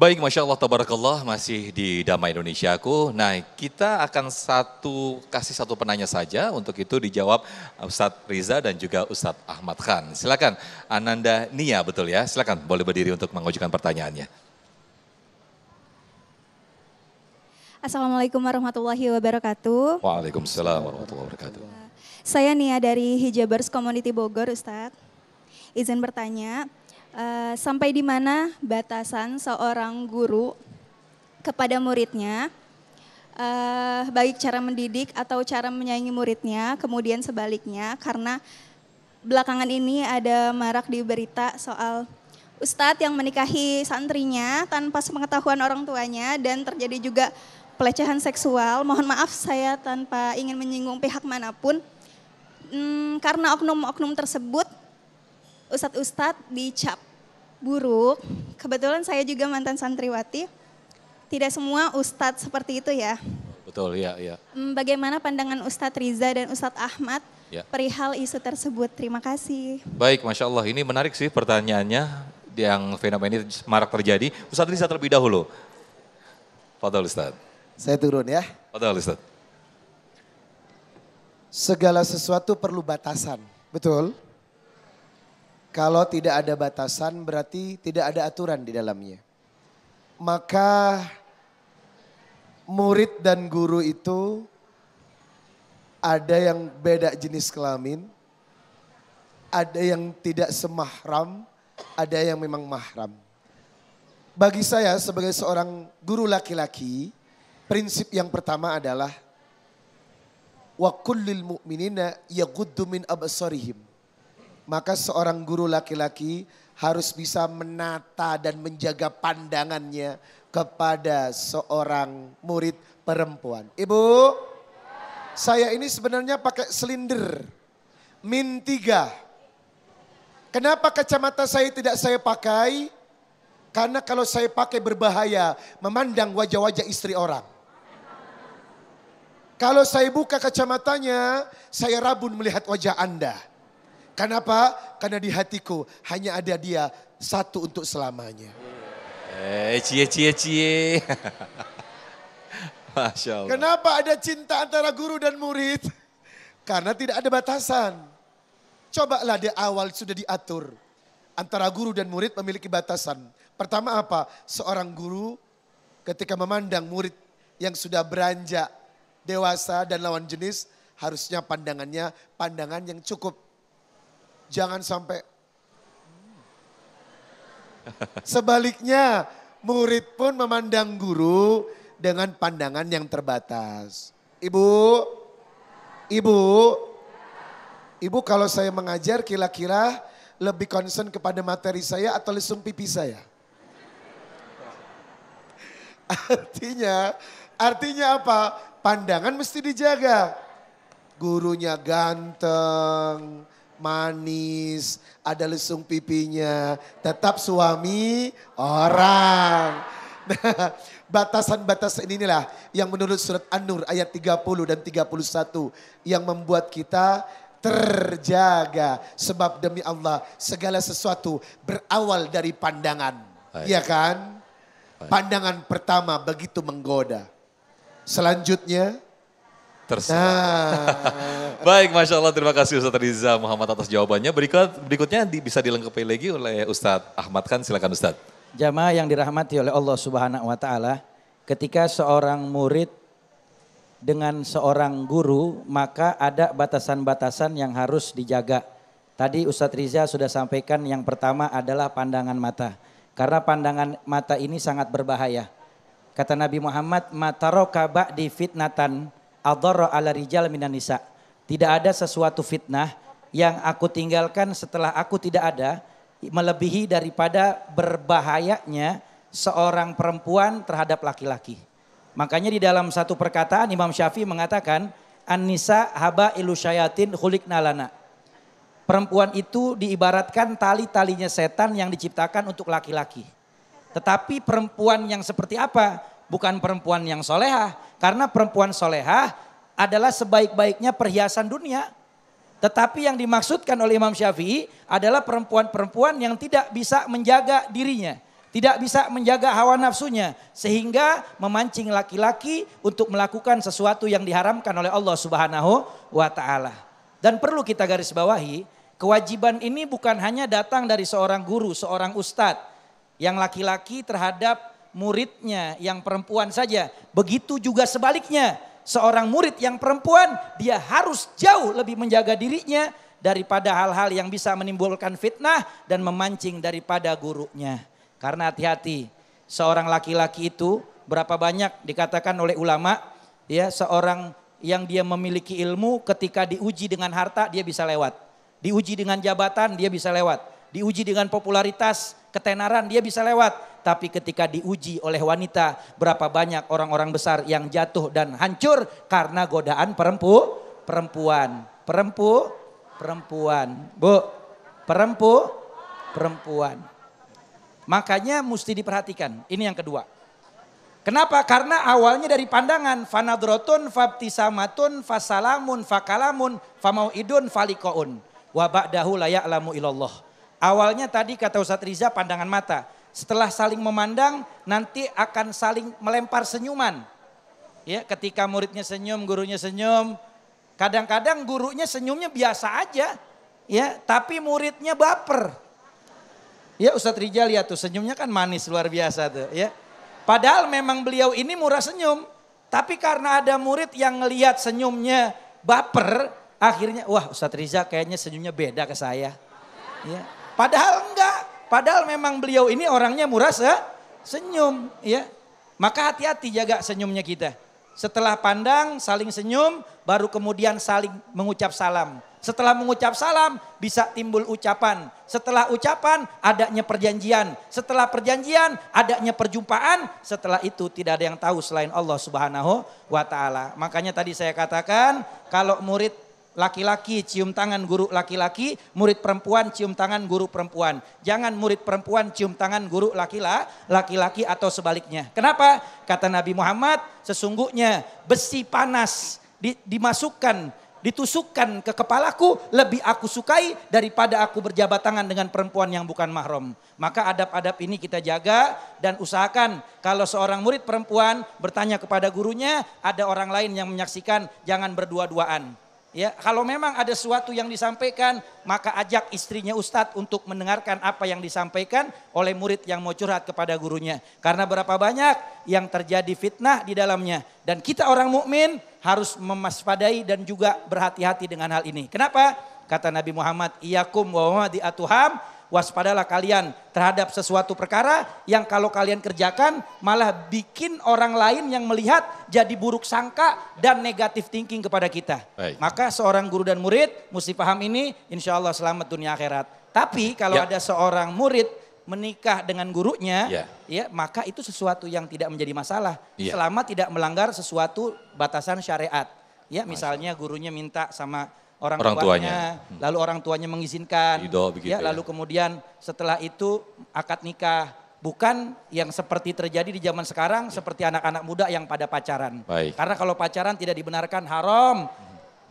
Baik, Masya Allah, Tabarakallah, masih di Damai Indonesiaku. Nah, kita akan kasih satu penanya saja, untuk itu dijawab Ustadz Riza dan juga Ustadz Ahmad Khan. Silakan, Ananda Nia, betul ya? Silakan, boleh berdiri untuk mengajukan pertanyaannya. Assalamualaikum warahmatullahi wabarakatuh. Waalaikumsalam warahmatullahi wabarakatuh. Saya Nia dari Hijabers Community Bogor, Ustadz. Izin bertanya, sampai di mana batasan seorang guru kepada muridnya, baik cara mendidik atau cara menyayangi muridnya, kemudian sebaliknya, karena belakangan ini ada marak di berita soal ustadz yang menikahi santrinya tanpa sepengetahuan orang tuanya dan terjadi juga pelecehan seksual. Mohon maaf saya tanpa ingin menyinggung pihak manapun, karena oknum-oknum tersebut ustadz-ustadz dicap buruk. Kebetulan saya juga mantan santriwati. Tidak semua ustadz seperti itu ya. Betul, ya. Bagaimana pandangan Ustadz Riza dan Ustadz Ahmad perihal isu tersebut? Terima kasih. Baik, Masya Allah, ini menarik sih pertanyaannya yang fenomena ini marak terjadi. Ustadz Riza terlebih dahulu. Fadhal Ustadz. Saya turun ya. Fadhal Ustadz. Segala sesuatu perlu batasan, betul? Kalau tidak ada batasan berarti tidak ada aturan di dalamnya. Maka murid dan guru itu ada yang beda jenis kelamin, ada yang tidak semahram, ada yang memang mahram. Bagi saya sebagai seorang guru laki-laki, prinsip yang pertama adalah wa kullil mu'minina yaghuddu min absarihim. Maka seorang guru laki-laki harus bisa menata dan menjaga pandangannya kepada seorang murid perempuan. Ibu, saya ini sebenarnya pakai silinder min 3. Kenapa kacamata saya tidak saya pakai? Karena kalau saya pakai berbahaya memandang wajah-wajah istri orang. Kalau saya buka kacamatanya, saya rabun melihat wajah Anda. Kenapa? Karena di hatiku hanya ada dia satu untuk selamanya. Cie. Masya Allah. Kenapa ada cinta antara guru dan murid? Karena tidak ada batasan. Cobalah di awal sudah diatur. Antara guru dan murid memiliki batasan. Pertama apa? Seorang guru ketika memandang murid yang sudah beranjak dewasa dan lawan jenis, harusnya pandangannya pandangan yang cukup. Jangan sampai. Sebaliknya, murid pun memandang guru dengan pandangan yang terbatas. Ibu kalau saya mengajar kira-kira lebih concern kepada materi saya atau lesung pipi saya? Artinya apa? Pandangan mesti dijaga. Gurunya ganteng, manis, ada lesung pipinya, tetap suami orang. Nah, batasan-batasan inilah yang menurut surat An-Nur ayat 30 dan 31 yang membuat kita terjaga. Sebab demi Allah segala sesuatu berawal dari pandangan. Iya kan? Pandangan pertama begitu menggoda. Selanjutnya. Baik, Masya Allah, terima kasih Ustadz Riza Muhammad atas jawabannya. Berikutnya bisa dilengkapi lagi oleh Ustadz Ahmad Khan, silakan Ustadz. Jamaah yang dirahmati oleh Allah Subhanahu wa Ta'ala, ketika seorang murid dengan seorang guru, maka ada batasan-batasan yang harus dijaga. Tadi Ustadz Riza sudah sampaikan yang pertama adalah pandangan mata. Karena pandangan mata ini sangat berbahaya. Kata Nabi Muhammad, "Mataroka ba'di fitnatan adharra ala rijal minan nisa." Tidak ada sesuatu fitnah yang aku tinggalkan setelah aku tidak ada melebihi daripada berbahayanya seorang perempuan terhadap laki-laki. Makanya di dalam satu perkataan Imam Syafi'i mengatakan, "An-nisa habailu syayatin khuliqna lana." Perempuan itu diibaratkan tali-talinya setan yang diciptakan untuk laki-laki. Tetapi perempuan yang seperti apa? Bukan perempuan yang solehah. Karena perempuan solehah adalah sebaik-baiknya perhiasan dunia. Tetapi yang dimaksudkan oleh Imam Syafi'i adalah perempuan-perempuan yang tidak bisa menjaga dirinya. Tidak bisa menjaga hawa nafsunya. Sehingga memancing laki-laki untuk melakukan sesuatu yang diharamkan oleh Allah Subhanahu wa ta'ala. Dan perlu kita garis bawahi, kewajiban ini bukan hanya datang dari seorang guru, seorang ustadz. Yang laki-laki terhadap muridnya yang perempuan saja. Begitu juga sebaliknya. Seorang murid yang perempuan dia harus jauh lebih menjaga dirinya daripada hal-hal yang bisa menimbulkan fitnah dan memancing daripada gurunya. Karena hati-hati, seorang laki-laki itu berapa banyak dikatakan oleh ulama, ya seorang yang dia memiliki ilmu ketika diuji dengan harta dia bisa lewat. Diuji dengan jabatan dia bisa lewat. Diuji dengan popularitas, ketenaran dia bisa lewat. Tapi ketika diuji oleh wanita, berapa banyak orang-orang besar yang jatuh dan hancur karena godaan perempuan. Perempuan. Makanya mesti diperhatikan. Ini yang kedua. Kenapa? Karena awalnya dari pandangan. Fanadrotun, fabtisamatun, fasalamun, fakalamun, famauidun, falikoun. Wa ba'dahu la ya'lamu ilallah. Awalnya tadi kata Ustadz Riza pandangan mata. Setelah saling memandang nanti akan saling melempar senyuman. Ya, ketika muridnya senyum, gurunya senyum. Kadang-kadang gurunya senyumnya biasa aja. Ya, tapi muridnya baper. Ya, Ustadz Riza lihat tuh senyumnya kan manis luar biasa tuh, ya. Padahal memang beliau ini murah senyum. Tapi karena ada murid yang ngelihat senyumnya baper, akhirnya wah Ustadz Riza kayaknya senyumnya beda ke saya. Ya. Padahal enggak. Padahal memang beliau ini orangnya murah senyum, ya. Maka hati-hati jaga senyumnya kita. Setelah pandang, saling senyum, baru kemudian saling mengucap salam. Setelah mengucap salam, bisa timbul ucapan. Setelah ucapan, adanya perjanjian. Setelah perjanjian, adanya perjumpaan. Setelah itu tidak ada yang tahu selain Allah Subhanahu wa ta'ala. Makanya tadi saya katakan, kalau murid laki-laki cium tangan guru laki-laki, murid perempuan cium tangan guru perempuan. Jangan murid perempuan cium tangan guru laki-laki atau sebaliknya. Kenapa? Kata Nabi Muhammad, sesungguhnya besi panas ditusukkan ke kepalaku lebih aku sukai daripada aku berjabat tangan dengan perempuan yang bukan mahram. Maka adab-adab ini kita jaga dan usahakan kalau seorang murid perempuan bertanya kepada gurunya, ada orang lain yang menyaksikan, jangan berdua-duaan. Ya, kalau memang ada sesuatu yang disampaikan, maka ajak istrinya Ustadz untuk mendengarkan apa yang disampaikan oleh murid yang mau curhat kepada gurunya. Karena berapa banyak yang terjadi fitnah di dalamnya. Dan kita orang mukmin harus mewaspadai dan juga berhati-hati dengan hal ini. Kenapa? Kata Nabi Muhammad, iyakum wa madi'atuham, waspadalah kalian terhadap sesuatu perkara yang kalau kalian kerjakan malah bikin orang lain yang melihat jadi buruk sangka dan negatif thinking kepada kita. Baik. Maka seorang guru dan murid mesti paham ini, insya Allah selamat dunia akhirat. Tapi kalau ada seorang murid menikah dengan gurunya, ya maka itu sesuatu yang tidak menjadi masalah selama tidak melanggar sesuatu batasan syariat. Ya misalnya gurunya minta sama orang tuanya, lalu orang tuanya mengizinkan, ya, lalu kemudian setelah itu akad nikah, bukan yang seperti terjadi di zaman sekarang seperti anak-anak muda yang pada pacaran. Baik. Karena kalau pacaran tidak dibenarkan haram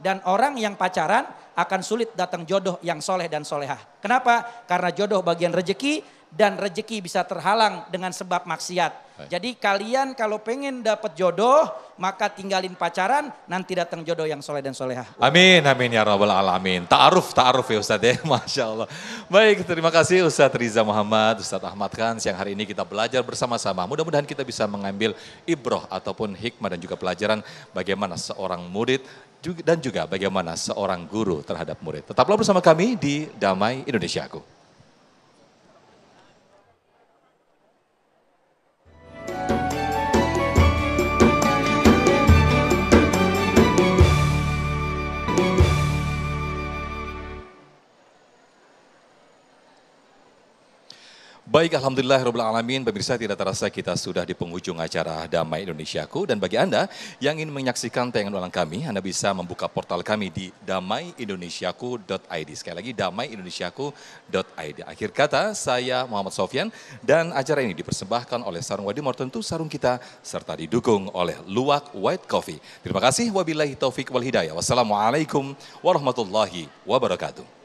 dan orang yang pacaran akan sulit datang jodoh yang soleh dan solehah. Kenapa? Karena jodoh bagian rejeki dan rejeki bisa terhalang dengan sebab maksiat. Jadi kalian kalau pengen dapat jodoh, maka tinggalin pacaran, nanti datang jodoh yang soleh dan solehah. Amin, amin ya rabbal alamin. Ta'aruf ya Ustadz ya, Masya Allah. Baik, terima kasih Ustadz Riza Muhammad, Ustadz Ahmad Khan. Siang hari ini kita belajar bersama-sama. Mudah-mudahan kita bisa mengambil ibroh ataupun hikmah dan juga pelajaran bagaimana seorang murid dan juga bagaimana seorang guru terhadap murid. Tetaplah bersama kami di Damai Indonesiaku. Baik, alhamdulillahirrahmanirrahim, pemirsa tidak terasa kita sudah di penghujung acara Damai Indonesiaku. Dan bagi Anda yang ingin menyaksikan tayangan ulang kami, Anda bisa membuka portal kami di damaiindonesiaku.id. Sekali lagi, damaiindonesiaku.id. Akhir kata, saya Muhammad Sofyan dan acara ini dipersembahkan oleh Sarung Wadimor, tentu sarung kita, serta didukung oleh Luwak White Coffee. Terima kasih, wabillahi taufik wal hidayah. Wassalamualaikum warahmatullahi wabarakatuh.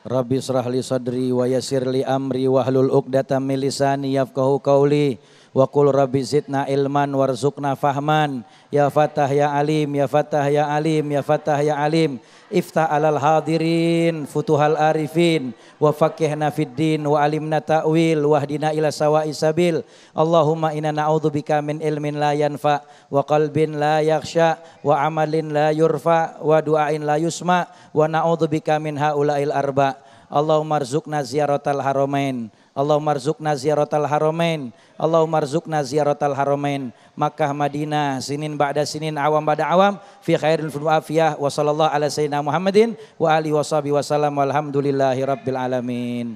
Rabbi israh li sadri wa yassir li amri wahlul 'uqdatam min lisani yafqahu qawli wa qul rabbi zidna ilman warzuqna fahman ya Fatah ya Alim ya Fatah ya Alim ya Fatah ya Alim iftah alal hadirin futuhal arifin wa faqihna fid din wa alimna ta'wil wahdina ila sawa'is sabil Allahumma inna na'udzubika min ilmin la yanfa wa qalbin la yakhsha wa amalin la yurfa wa du'ain la yusma wa na'udzubika min haula'il arba Allahumma arzuqna ziyaratal haramain Allahumma arzuqna ziyaratal haramain Allahumma arzuqna ziyaratal haramain Makkah Madinah sinin ba'da sinin awam ba'da awam fi khairil afiyah wa sallallahu ala sayyidina Muhammadin wa alihi wa sahbihi wa sallam walhamdulillahi rabbil alamin.